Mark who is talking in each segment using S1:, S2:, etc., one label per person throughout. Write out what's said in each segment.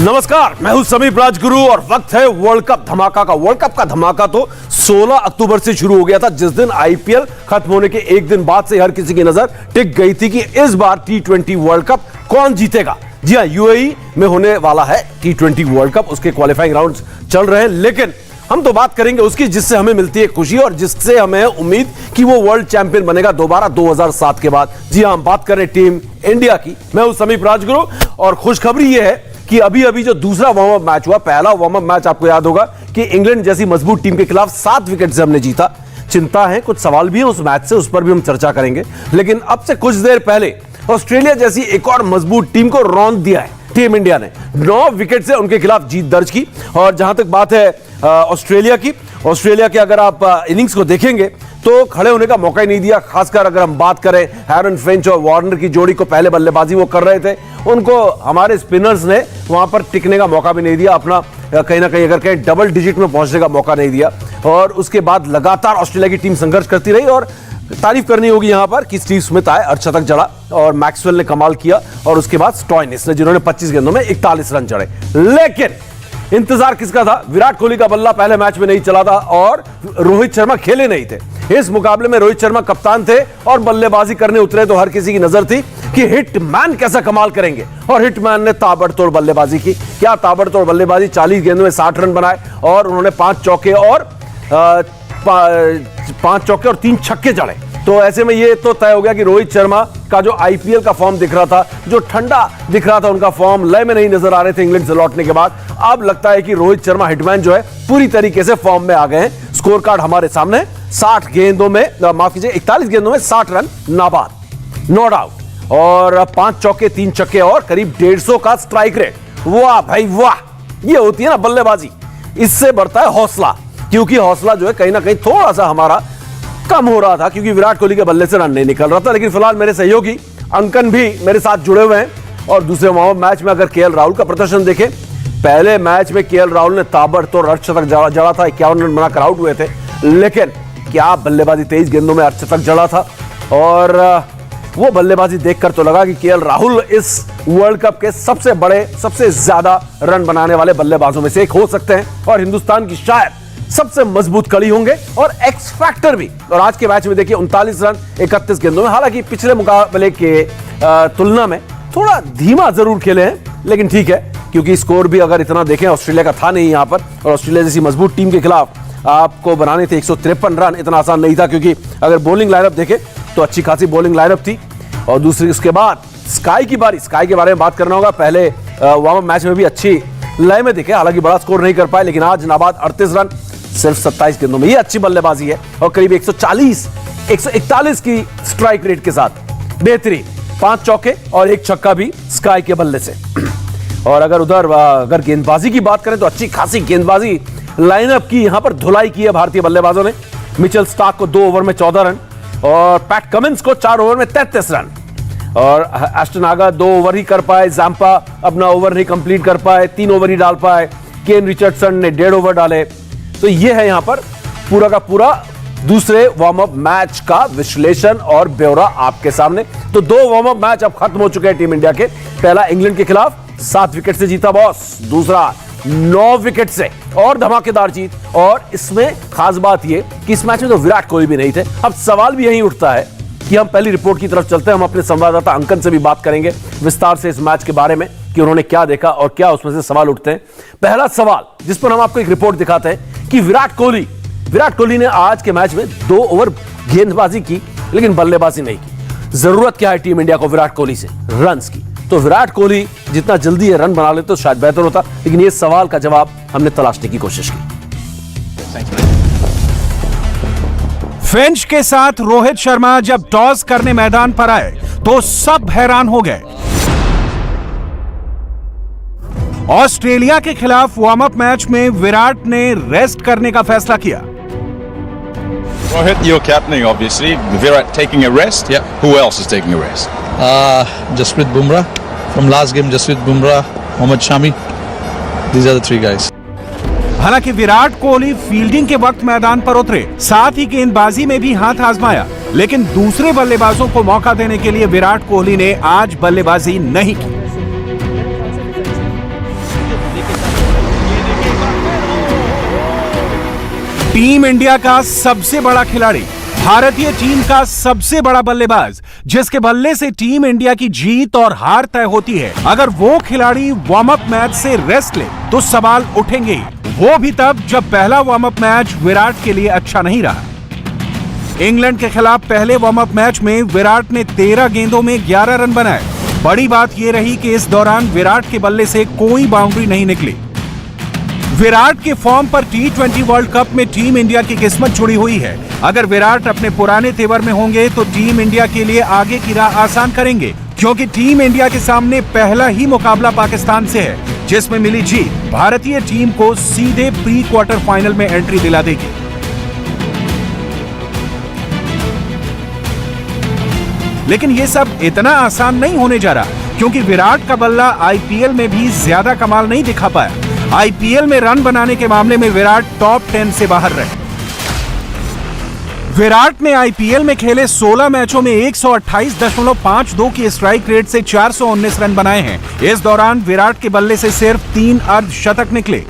S1: नमस्कार, मैं हूं समीप राजगुरु और वक्त है वर्ल्ड कप धमाका का। वर्ल्ड कप का धमाका तो 16 अक्टूबर से शुरू हो गया था, जिस दिन आईपीएल खत्म होने के एक दिन बाद से हर किसी की नजर टिक गई थी कि इस बार टी20 वर्ल्ड कप कौन जीतेगा। जी हां, यूएई में होने वाला है टी20 वर्ल्ड कप, उसके क्वालिफाइंग राउंड्स चल रहे हैं। लेकिन हम तो बात करेंगे उसकी जिससे हमें मिलती है खुशी और जिससे हमें उम्मीद कि वो वर्ल्ड चैंपियन बनेगा दोबारा 2007 के बाद। जी हां, हम बात कर रहे हैं टीम इंडिया की। मैं हूं समीप राजगुरु और खुशखबरी यह है कि अभी जो दूसरा वार्म अप मैच हुआ, पहला वार्म अप मैच आपको याद होगा कि इंग्लैंड जैसी मजबूत टीम के खिलाफ 7 विकेट से हमने जीता। चिंता है, कुछ सवाल भी है उस मैच से, उस पर भी हम चर्चा करेंगे। लेकिन अब से कुछ देर पहले ऑस्ट्रेलिया जैसी एक और मजबूत टीम को रौंद दिया है टीम इंडिया ने। 9 विकेट से उनके खिलाफ जीत दर्ज की। और जहां तक बात है ऑस्ट्रेलिया की, ऑस्ट्रेलिया के अगर आप इनिंग्स को देखेंगे तो खड़े होने का मौका ही नहीं दिया। खासकर अगर हम बात करें हैरन फिंच और वार्नर की जोड़ी को, पहले बल्लेबाजी वो कर रहे थे, उनको हमारे स्पिनर्स ने वहां पर टिकने का मौका भी नहीं दिया, अपना कहीं ना कहीं अगर कहीं डबल डिजिट में पहुंचने का मौका नहीं दिया। और उसके बाद लगातार ऑस्ट्रेलिया की टीम संघर्ष करती रही और तारीफ करनी होगी यहां पर कि स्टीव स्मिथ आए, अर्धशतक जड़ा और मैक्सवेल ने कमाल किया और उसके बाद स्टॉइनिस ने, जिन्होंने 25 गेंदों में 41 रन जड़े। लेकिन इंतजार किसका था? विराट कोहली का बल्ला पहले मैच में नहीं चला था और रोहित शर्मा खेले नहीं थे। इस मुकाबले में रोहित शर्मा कप्तान थे और बल्लेबाजी करने उतरे तो हर किसी की नजर थी कि हिटमैन कैसा कमाल करेंगे। और हिटमैन ने ताबड़तोड़ बल्लेबाजी की। क्या ताबड़तोड़ बल्लेबाजी! 40 गेंदों में 60 रन बनाए और उन्होंने 5 चौके और 3 छक्के जड़े। तो ऐसे में ये तो तय हो गया कि रोहित शर्मा का जो आईपीएल का फॉर्म दिख रहा था, जो ठंडा दिख रहा था उनका फॉर्म, लय में नहीं नजर आ रहे थे इंग्लैंड से लौटने के बाद, अब लगता है कि रोहित शर्मा हिटमैन जो है पूरी तरीके से फॉर्म में आ गए हैं। स्कोर कार्ड हमारे सामने, 60 गेंदों में, माफ कीजिए 41 गेंदों में 60 रन नाबाद, नो डाउट, और 5 चौके 3 छक्के और करीब 150 का स्ट्राइक रेट। वाह भाई वाह! ये होती है ना बल्लेबाजी, इससे बढ़ता है हौसला। क्योंकि हौसला जो है कहीं ना कहीं थोड़ा सा हमारा कम हो रहा था क्योंकि विराट कोहली के बल्ले से रन नहीं निकल रहा था। लेकिन फिलहाल मेरे सहयोगी अंकन भी मेरे साथ जुड़े हुए हैं। और दूसरे मैच में अगर केएल राहुल का प्रदर्शन देखें, पहले मैच में केएल राहुल ने ताबड़तोड़ अर्धशतक जड़ा था, 51 रन बनाकर आउट हुए थे। लेकिन क्या बल्लेबाजी! 23 गेंदों में अर्धशतक जड़ा था और वो बल्लेबाजी देखकर तो लगा कि केएल राहुल इस वर्ल्ड कप के सबसे बड़े, सबसे ज्यादा रन बनाने वाले बल्लेबाजों में से एक हो सकते हैं और हिंदुस्तान की शायद सबसे मजबूत कड़ी होंगे और एक्स फैक्टर भी। और आज के मैच में देखिए 39 रन 31 गेंदों में, हालांकि पिछले मुकाबले के तुलना में थोड़ा धीमा जरूर खेले हैं, लेकिन ठीक है क्योंकि स्कोर भी अगर इतना देखें ऑस्ट्रेलिया का था नहीं यहां पर। और ऑस्ट्रेलिया जैसी मजबूत टीम के खिलाफ आपको बनाने थे 153 रन, इतना आसान नहीं था क्योंकि अगर बॉलिंग लाइनअप देखें तो अच्छी खासी बॉलिंग लाइनअप थी। और दूसरी उसके बाद स्काई की बारी, स्काई के बारे में बात करना होगा। पहले वार्म अप मैच में भी अच्छी लय में दिखे, हालांकि बड़ा स्कोर नहीं कर पाए, लेकिन आज नाबाद 38 रन सिर्फ 27 गेंदों में, ये अच्छी बल्लेबाजी है। और करीब 141 की स्ट्राइक रेट के साथ बेहतरीन 5 चौके और 1 छक्का भी स्काई के बल्ले से। और अगर गेंदबाजी की बात करें तो अच्छी खासी गेंदबाजी लाइनअप की यहां पर धुलाई की है भारतीय बल्लेबाजों ने। मिचेल स्टार्क को 2 ओवर में 14 रन और पैट कमिंस को 4 ओवर में 33 रन। और एस्टन आगा 2 ओवर ही कर पाए, जैम्पा अपना ओवर नहीं कंप्लीट कर पाए, 3 ओवर ही डाल पाए, केन रिचर्डसन ने 1.5 ओवर डाले। तो यह है यहां पर पूरा का पूरा दूसरे वार्म अप मैच का विश्लेषण और ब्यौरा आपके सामने। तो 2 वार्म अप मैच अब खत्म हो चुके हैं टीम इंडिया के। पहला इंग्लैंड के खिलाफ 7 विकेट से जीता बॉस, दूसरा 9 विकेट से और धमाकेदार जीत। और इसमें खास बात यह कि इस मैच में तो विराट कोहली भी नहीं थे। अब सवाल भी यही उठता है कि हम पहली रिपोर्ट की तरफ चलते हैं। हम अपने संवाददाता अंकन से भी बात करेंगे विस्तार से इस मैच के बारे में कि उन्होंने क्या देखा और क्या उसमें से सवाल उठते हैं। पहला सवाल जिस पर हम आपको एक रिपोर्ट दिखाते हैं कि विराट कोहली ने आज के मैच में 2 ओवर गेंदबाजी की लेकिन बल्लेबाजी नहीं की। जरूरत क्या है टीम इंडिया को विराट कोहली से? रन्स की। तो विराट कोहली जितना जल्दी ये रन बना लेते तो शायद बेहतर होता, लेकिन ये सवाल का जवाब हमने तलाशने की कोशिश की।
S2: फिंच के साथ रोहित शर्मा जब टॉस करने मैदान पर आए तो सब हैरान हो गए। ऑस्ट्रेलिया के खिलाफ वार्म अप मैच में विराट ने रेस्ट करने का फैसला किया।
S3: Rohit, you're captaining obviously. Virat taking a rest. Yeah. Who else is taking a rest?
S4: Jasprit Bumrah. From last game, Jasprit Bumrah, Mohammad Shami. These are the 3 guys.
S2: हालांकि Virat Kohli fielding के वक्त मैदान पर उतरे, साथ ही गेंदबाजी में भी हाथ आजमाया, लेकिन दूसरे बल्लेबाजों को मौका देने के लिए विराट कोहली ने आज बल्लेबाजी नहीं की। टीम इंडिया का सबसे बड़ा खिलाड़ी, भारतीय टीम का सबसे बड़ा बल्लेबाज, जिसके बल्ले से टीम इंडिया की जीत और हार तय होती है, अगर वो खिलाड़ी वार्म अप मैच से रेस्ट ले तो सवाल उठेंगे, वो भी तब जब पहला वार्म अप मैच विराट के लिए अच्छा नहीं रहा। इंग्लैंड के खिलाफ पहले वार्म अप मैच में विराट ने 13 गेंदों में 11 रन बनाए। बड़ी बात यह रही कि इस दौरान विराट के बल्ले से कोई बाउंड्री नहीं निकली। विराट के फॉर्म पर T20 वर्ल्ड कप में टीम इंडिया की किस्मत जुड़ी हुई है। अगर विराट अपने पुराने तेवर में होंगे तो टीम इंडिया के लिए आगे की राह आसान करेंगे, क्योंकि टीम इंडिया के सामने पहला ही मुकाबला पाकिस्तान से है, जिसमें मिली जीत भारतीय टीम को सीधे प्री क्वार्टर फाइनल में एंट्री दिला देगी। लेकिन यह सब इतना आसान नहीं होने जा रहा, क्योंकि विराट का बल्ला आईपीएल में भी ज्यादा कमाल नहीं दिखा पाया। आईपीएल में रन बनाने के मामले में विराट टॉप 10 से बाहर रहे। विराट ने आईपीएल में खेले 16 मैचों में 128.52 की स्ट्राइक रेट से 419 रन बनाए हैं। इस दौरान विराट के बल्ले से सिर्फ 3 अर्धशतक निकले।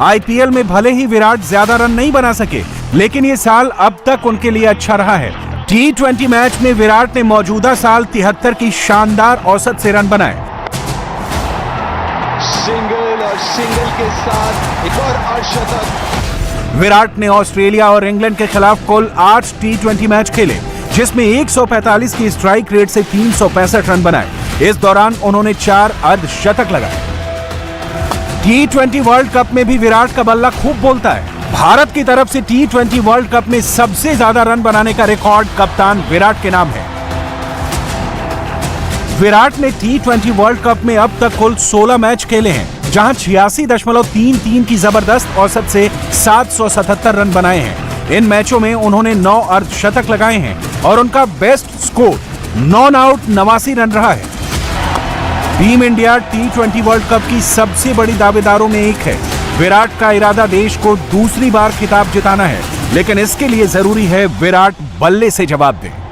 S2: आईपीएल में भले ही विराट ज्यादा रन नहीं बना सके, लेकिन ये साल अब तक उनके लिए अच्छा रहा है। T20 मैच में विराट ने मौजूदा साल 73 की शानदार औसत से रन बनाए।
S5: सिंगल और सिंगल के साथ एक और अर्धशतक।
S2: विराट ने ऑस्ट्रेलिया और इंग्लैंड के खिलाफ कुल 8 T20 मैच खेले, जिसमें 145 की स्ट्राइक रेट से 365 रन बनाए। इस दौरान उन्होंने 4 अर्धशतक लगाए। T20 वर्ल्ड कप में भी विराट का बल्ला खूब बोलता है। भारत की तरफ से T20 वर्ल्ड कप में सबसे ज्यादा रन बनाने का रिकॉर्ड कप्तान विराट के नाम है। विराट ने T20 वर्ल्ड कप में अब तक कुल 16 मैच खेले हैं, जहां 86.33 की जबरदस्त औसत से 777 रन बनाए हैं। इन मैचों में उन्होंने 9 अर्धशतक लगाए हैं और उनका best score non out 89 run रहा है। Team India T20 world cup की सबसे बड़ी दावेदारों में एक है। विराट का इरादा देश को दूसरी बार खिताब जिताना है, लेकिन इसके लिए जरूरी है विराट बल्ले से जवाब दे।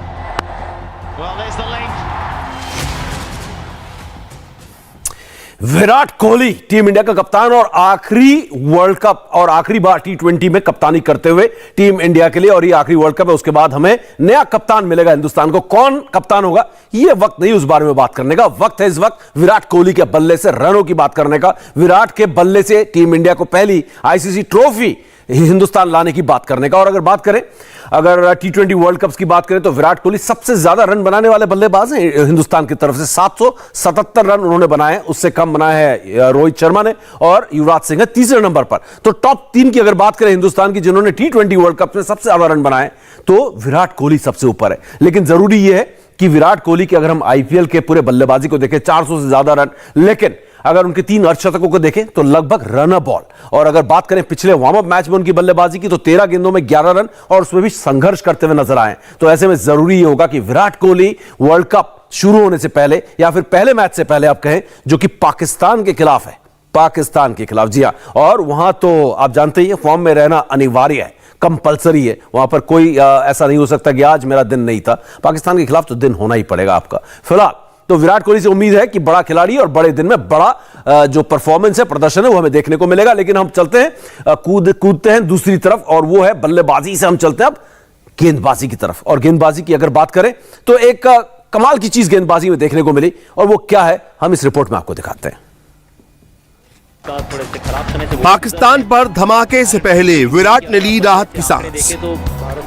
S1: विराट कोहली टीम इंडिया का कप्तान और आखिरी वर्ल्ड कप और आखिरी बार T20 में कप्तानी करते हुए टीम इंडिया के लिए, और ये आखिरी वर्ल्ड कप है। उसके बाद हमें नया कप्तान मिलेगा हिंदुस्तान को। कौन कप्तान होगा ये वक्त नहीं उस बारे में बात करने का। वक्त है इस वक्त विराट कोहली के बल्ले से रनों की बात करने का। विराट के बल्ले से टीम इंडिया को पहली आईसीसी ट्रॉफी हिंदुस्तान लाने की बात करने का। और अगर बात करें, अगर T20 वर्ल्ड कप की बात करें तो विराट कोहली सबसे ज्यादा रन बनाने वाले बल्लेबाज हैं हिंदुस्तान की तरफ से। 777 रन उन्होंने बनाए, उससे कम बनाए हैं रोहित शर्मा ने और युवराज सिंह है तीसरे नंबर पर। तो टॉप 3 की अगर बात करें हिंदुस्तान की जिन्होंने T20 वर्ल्ड कप में सबसे ज्यादा रन बनाए, तो विराट कोहली सबसे ऊपर है। लेकिन जरूरी यह है कि विराट कोहली के अगर हम आईपीएल के पूरे बल्लेबाजी को देखें, 400 से ज्यादा रन, लेकिन अगर उनके 3 अर्धशतकों को देखें तो लगभग रन बॉल। और अगर बात करें पिछले वार्म अप मैच में उनकी बल्लेबाजी की, तो 13 गेंदों में 11 रन, और उसमें भी संघर्ष करते हुए नजर आए। तो ऐसे में जरूरी यह होगा कि विराट कोहली वर्ल्ड कप शुरू होने से पहले या फिर पहले मैच से पहले आप कहें, जो कि पाकिस्तान के खिलाफ है, पाकिस्तान के खिलाफ, जी हां, और वहां तो आप जानते ही फॉर्म में रहना अनिवार्य है, कंपलसरी है। वहां पर कोई ऐसा नहीं हो सकता कि आज मेरा दिन नहीं था। पाकिस्तान के खिलाफ तो दिन होना ही पड़ेगा आपका। फिलहाल तो विराट कोहली से उम्मीद है कि बड़ा खिलाड़ी और बड़े दिन में बड़ा जो परफॉर्मेंस है, प्रदर्शन है, वो हमें देखने को मिलेगा। लेकिन हम चलते हैं, कूदते हैं दूसरी तरफ, और वो है बल्लेबाजी से हम चलते हैं अब गेंदबाजी की तरफ। और गेंदबाजी की अगर बात करें तो एक कमाल की चीज गेंदबाजी में देखने को मिली, और वो क्या है हम इस रिपोर्ट में आपको दिखाते हैं।
S6: पाकिस्तान पर धमाके से पहले विराट ने ली राहत की सांस।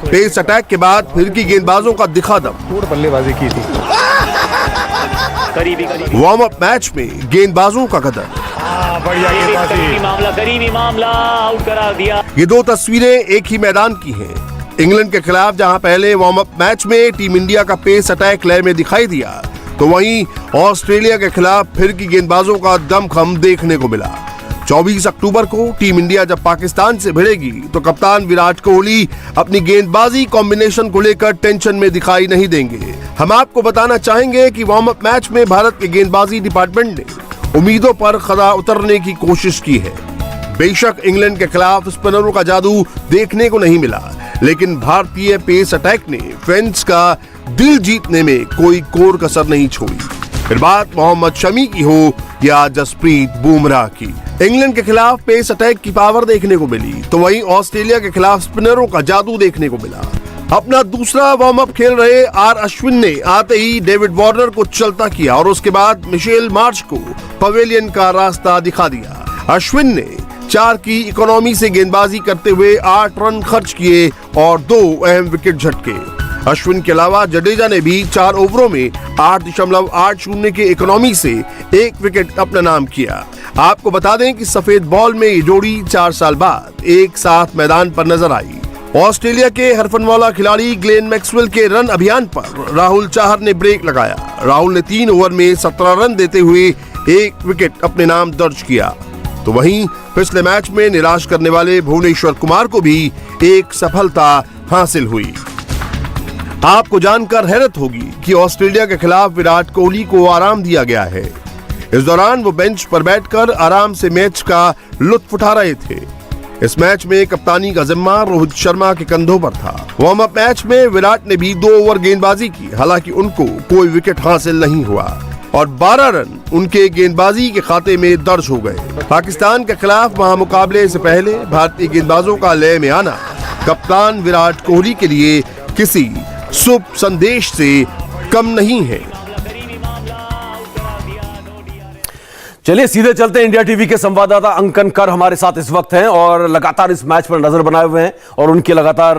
S6: पेस अटैक के बाद फिर की गेंदबाजों का दिखा दम।
S7: बल्लेबाजी की थी।
S6: वार्म अप मैच में गेंदबाजों का कदर।
S8: करीबी मामला आउट करा दिया।
S6: ये 2 तस्वीरें एक ही मैदान की हैं। इंग्लैंड के खिलाफ जहां पहले वार्म अप मैच में टीम इंडिया का पेस अटैक लय में दिखाई दिया, तो वहीं ऑस्ट्रेलिया के खिलाफ फिर की गेंदबाजों का दमखम देखने को मिला। 24 अक्टूबर को टीम इंडिया जब पाकिस्तान से भिड़ेगी, तो कप्तान विराट कोहली अपनी गेंदबाजी कॉम्बिनेशन को लेकर टेंशन में दिखाई नहीं देंगे। हम आपको बताना चाहेंगे कि वार्म अप मैच में भारत के गेंदबाजी डिपार्टमेंट ने उम्मीदों पर खरा उतरने की कोशिश की है। बेशक इंग्लैंड के खिलाफ स्पिनरों का जादू देखने को नहीं मिला, लेकिन भारतीय पेस अटैक ने फैंस का दिल जीतने में कोई कोर कसर नहीं छोड़ी। फिर बात मोहम्मद शमी की हो या जसप्रीत बुमराह की। इंग्लैंड के खिलाफ पेस अटैक की पावर देखने को मिली, तो वहीं ऑस्ट्रेलिया के खिलाफ स्पिनरों का जादू देखने को मिला। अपना दूसरा वार्म अप खेल रहे आर अश्विन ने आते ही डेविड वार्नर को चलता किया और उसके बाद मिशेल मार्श को पवेलियन का रास्ता दिखा दिया। अश्विन ने 4 की इकोनॉमी से गेंदबाजी करते हुए 8 रन खर्च किए और 2 अहम विकेट झटके। अश्विन के अलावा जडेजा ने भी 4 ओवरों में 8.80 के इकोनॉमी से 1 विकेट अपना नाम किया। आपको बता दें कि सफेद बॉल में ये जोड़ी 4 साल बाद एक साथ मैदान पर नजर आई। ऑस्ट्रेलिया के हरफनवाला खिलाड़ी ग्लेन मैक्सवेल के रन अभियान पर राहुल चाहर ने ब्रेक लगाया। राहुल ने 3 ओवर में 17 रन देते हुए 1 विकेट अपने नाम दर्ज किया। तो वहीं पिछले मैच में निराश करने वाले भुवनेश्वर कुमार को भी एक सफलता हासिल हुई। आपको जानकर हैरत होगी कि ऑस्ट्रेलिया के खिलाफ विराट कोहली को आराम दिया गया है। इस दौरान वो बेंच पर बैठकर आराम से मैच का लुत्फ उठा रहे थे। इस मैच में कप्तानी का जिम्मा रोहित शर्मा के कंधों पर था। वार्म अप मैच में विराट ने भी 2 ओवर गेंदबाजी की, हालांकि उनको कोई विकेट हासिल नहीं हुआ और 12 रन उनके गेंदबाजी के खाते में दर्ज हो गए। पाकिस्तान के खिलाफ महामुकाबले से पहले भारतीय गेंदबाजों का लय में आना कप्तान विराट कोहली के लिए किसी शुभ संदेश से कम नहीं है।
S1: चलिए सीधे चलते हैं। इंडिया टीवी के संवाददाता अंकन कर हमारे साथ इस वक्त हैं और लगातार इस मैच पर नजर बनाए हुए हैं और उनकी लगातार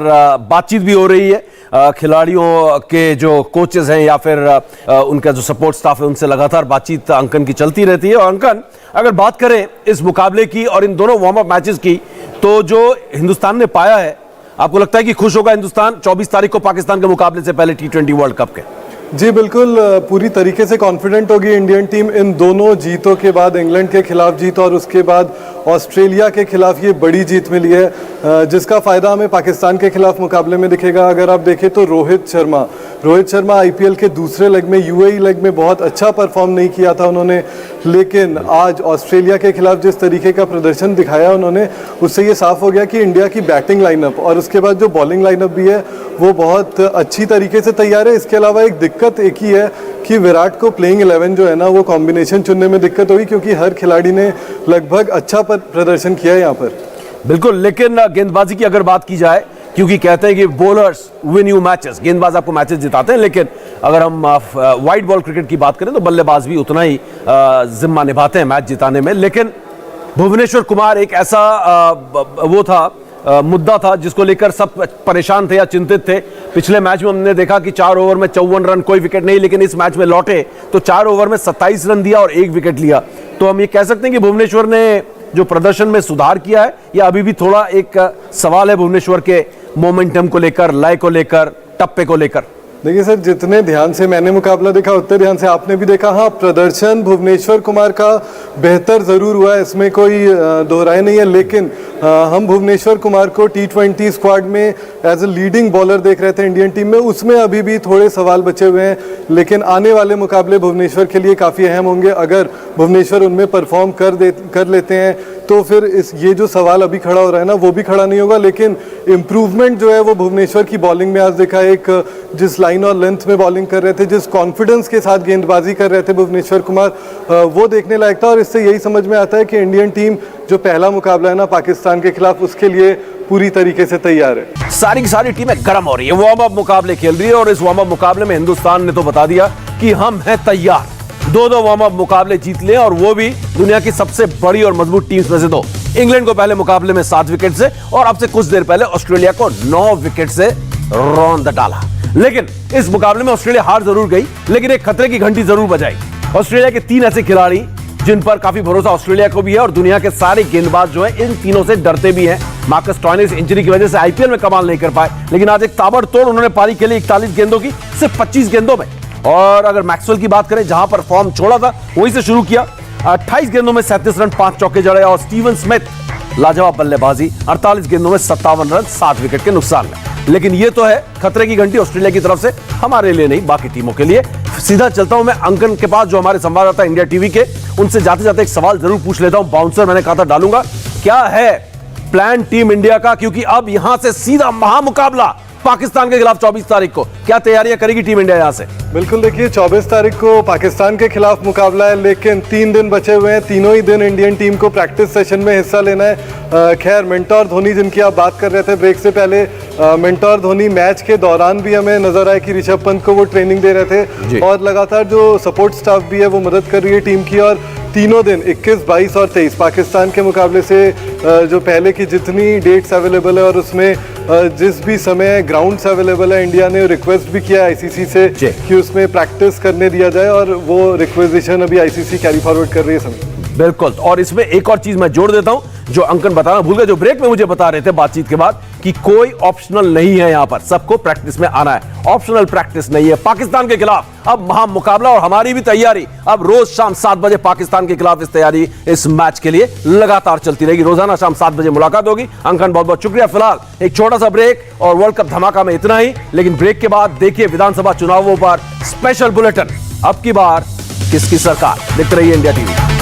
S1: बातचीत भी हो रही है। खिलाड़ियों के जो कोचेस हैं या फिर उनका जो सपोर्ट स्टाफ है उनसे लगातार बातचीत अंकन की चलती रहती है। और अंकन, अगर बात करें इस मुकाबले की और इन दोनों वार्म अप मैचेस की, तो जो हिंदुस्तान ने पाया है, आपको लगता है कि खुश होगा हिंदुस्तान 24 तारीख को पाकिस्तान के मुकाबले से पहले T20 वर्ल्ड कप के?
S7: जी बिल्कुल, पूरी तरीके से कॉन्फिडेंट होगी इंडियन टीम इन दोनों जीतों के बाद। इंग्लैंड के खिलाफ जीत और उसके बाद ऑस्ट्रेलिया के खिलाफ ये बड़ी जीत मिली है, जिसका फ़ायदा हमें पाकिस्तान के खिलाफ मुकाबले में दिखेगा। अगर आप देखें तो रोहित शर्मा आईपीएल के दूसरे लेग में, यूएई लेग में बहुत अच्छा परफॉर्म नहीं किया था उन्होंने, लेकिन आज ऑस्ट्रेलिया के खिलाफ जिस तरीके का प्रदर्शन दिखाया उन्होंने, उससे ये साफ हो गया कि इंडिया की बैटिंग लाइनअप और उसके बाद जो बॉलिंग लाइनअप भी है वो बहुत अच्छी तरीके से तैयार है। इसके अलावा एक दिक्कत एक ही है कि विराट को प्लेइंग 11 जो है ना, वो कॉम्बिनेशन चुनने में दिक्कत होगी, क्योंकि हर खिलाड़ी ने लगभग अच्छा प्रदर्शन किया है यहाँ पर।
S1: बिल्कुल, लेकिन गेंदबाजी की अगर बात की जाए, क्योंकि कहते हैं कि बॉलर्स विन यू मैचेस, गेंदबाज आपको मैचेस जिताते हैं, लेकिन अगर हम वाइट बॉल क्रिकेट की बात करें तो बल्लेबाज भी उतना ही जिम्मा निभाते हैं मैच जिताने में। लेकिन भुवनेश्वर कुमार एक ऐसा वो था, मुद्दा था जिसको लेकर सब परेशान थे या चिंतित थे। पिछले मैच में हमने देखा कि 4 ओवर में 54 रन, कोई विकेट नहीं, लेकिन इस मैच में लौटे तो 4 ओवर में 27 रन दिया और 1 विकेट लिया। तो हम ये कह सकते हैं कि भुवनेश्वर ने जो प्रदर्शन में सुधार किया है, या अभी भी थोड़ा एक सवाल है भुवनेश्वर के मोमेंटम को लेकर, लय को लेकर, टप्पे को लेकर?
S7: देखिए सर, जितने ध्यान से मैंने मुकाबला देखा उतने ध्यान से आपने भी देखा। हाँ, प्रदर्शन भुवनेश्वर कुमार का बेहतर ज़रूर हुआ है, इसमें कोई दोहराई नहीं है, लेकिन हम भुवनेश्वर कुमार को T20 स्क्वाड में एज ए लीडिंग बॉलर देख रहे थे इंडियन टीम में, उसमें अभी भी थोड़े सवाल बचे हुए हैं। लेकिन आने वाले मुकाबले भुवनेश्वर के लिए काफ़ी अहम होंगे। अगर भुवनेश्वर उनमें परफॉर्म कर लेते हैं तो फिर ये जो सवाल अभी खड़ा हो रहा है ना, वो भी खड़ा नहीं होगा। लेकिन इम्प्रूवमेंट जो है वो भुवनेश्वर की बॉलिंग में आज देखा। एक जिस लाइन और लेंथ में बॉलिंग कर रहे थे, जिस कॉन्फिडेंस के साथ गेंदबाजी कर रहे थे भुवनेश्वर कुमार, वो देखने लायक था। और इससे यही समझ में आता है कि इंडियन टीम जो पहला मुकाबला है ना पाकिस्तान के खिलाफ, उसके लिए पूरी तरीके से तैयार है।
S1: सारी की सारी टीमें गर्म हो रही है, वार्म अप मुकाबले खेल रही है और इस वार्म अप मुकाबले में हिंदुस्तान ने तो बता दिया कि हम हैं तैयार। 2 वार्म अप मुकाबले जीत लिए और वो भी दुनिया की सबसे बड़ी और मजबूत टीम्स में से 2। इंग्लैंड को पहले मुकाबले में 7 विकेट से और अब से कुछ देर पहले ऑस्ट्रेलिया को 9 विकेट से रौंद डाला। लेकिन इस मुकाबले में ऑस्ट्रेलिया हार जरूर गई, लेकिन एक खतरे की घंटी जरूर बजाई। ऑस्ट्रेलिया के 3 ऐसे खिलाड़ी जिन पर काफी भरोसा ऑस्ट्रेलिया को भी है और दुनिया के सारे गेंदबाज जो है इन तीनों से डरते भी हैं। मार्कस स्टोइनिस इंजरी की वजह से आईपीएल में कमाल नहीं कर पाए, लेकिन आज एक ताबड़तोड़ उन्होंने पारी खेली 41 गेंदों की, सिर्फ 25 गेंदों में। और अगर मैक्सवेल की बात करें, जहां पर फॉर्म छोड़ा था वहीं से शुरू किया, 28 गेंदों में 37 रन, 5 चौके जड़े। और स्टीवन स्मिथ लाजवाब बल्लेबाजी, 48 गेंदों में 57 रन, 7 विकेट के नुकसान में। लेकिन ये तो है खतरे की घंटी ऑस्ट्रेलिया की तरफ से, हमारे लिए नहीं, बाकी टीमों के लिए। सीधा चलता हूं मैं अंकन के पास, जो हमारे संवाददाता इंडिया टीवी के, उनसे जाते जाते एक सवाल जरूर पूछ लेता हूं। बाउंसर मैंने कहा था डालूंगा, क्या है प्लान टीम इंडिया का, क्योंकि अब यहां से सीधा महामुकाबला पाकिस्तान के खिलाफ 24 तारीख को क्या तैयारियां करेगी टीम इंडिया यहां से?
S7: बिल्कुल, देखिए 24 तारीख को पाकिस्तान के खिलाफ मुकाबला है, लेकिन 3 दिन बचे हुए हैं। तीनों ही दिन इंडियन टीम को प्रैक्टिस सेशन में हिस्सा लेना है। खैर, मेंटोर धोनी जिनकी आप बात कर रहे थे ब्रेक से पहले, मेंटोर धोनी मैच के दौरान भी हमें नजर आया कि ऋषभ पंत को वो ट्रेनिंग दे रहे थे और लगातार जो सपोर्ट स्टाफ भी है वो मदद कर रही है टीम की। और तीनों दिन 21, 22 और 23 पाकिस्तान के मुकाबले से जो पहले की जितनी डेट्स अवेलेबल है और उसमें जिस भी समय ग्राउंड्स अवेलेबल है, इंडिया ने रिक्वेस्ट भी किया आईसीसी से कि उसमें प्रैक्टिस करने दिया जाए और वो रिक्वेजिशन अभी आईसीसी कैरी फॉरवर्ड कर रही है समय।
S1: बिल्कुल, और इसमें एक और चीज मैं जोड़ देता हूं जो अंकन बताना भूल गए, जो ब्रेक में मुझे बता रहे थे बातचीत के बाद कि कोई ऑप्शनल नहीं है, यहां पर सबको प्रैक्टिस में आना है, ऑप्शनल प्रैक्टिस नहीं है। पाकिस्तान के खिलाफ अब महा मुकाबला और हमारी भी तैयारी अब रोज शाम 7 बजे पाकिस्तान के खिलाफ इस तैयारी इस मैच के लिए लगातार चलती रहेगी। रोजाना शाम 7 बजे मुलाकात होगी। अंकन बहुत बहुत शुक्रिया। फिलहाल एक छोटा सा ब्रेक और वर्ल्ड कप धमाका में इतना ही, लेकिन ब्रेक के बाद देखिए विधानसभा चुनावों पर स्पेशल बुलेटिन। अब की बार किसकी सरकार? देखते रहिए इंडिया टीवी।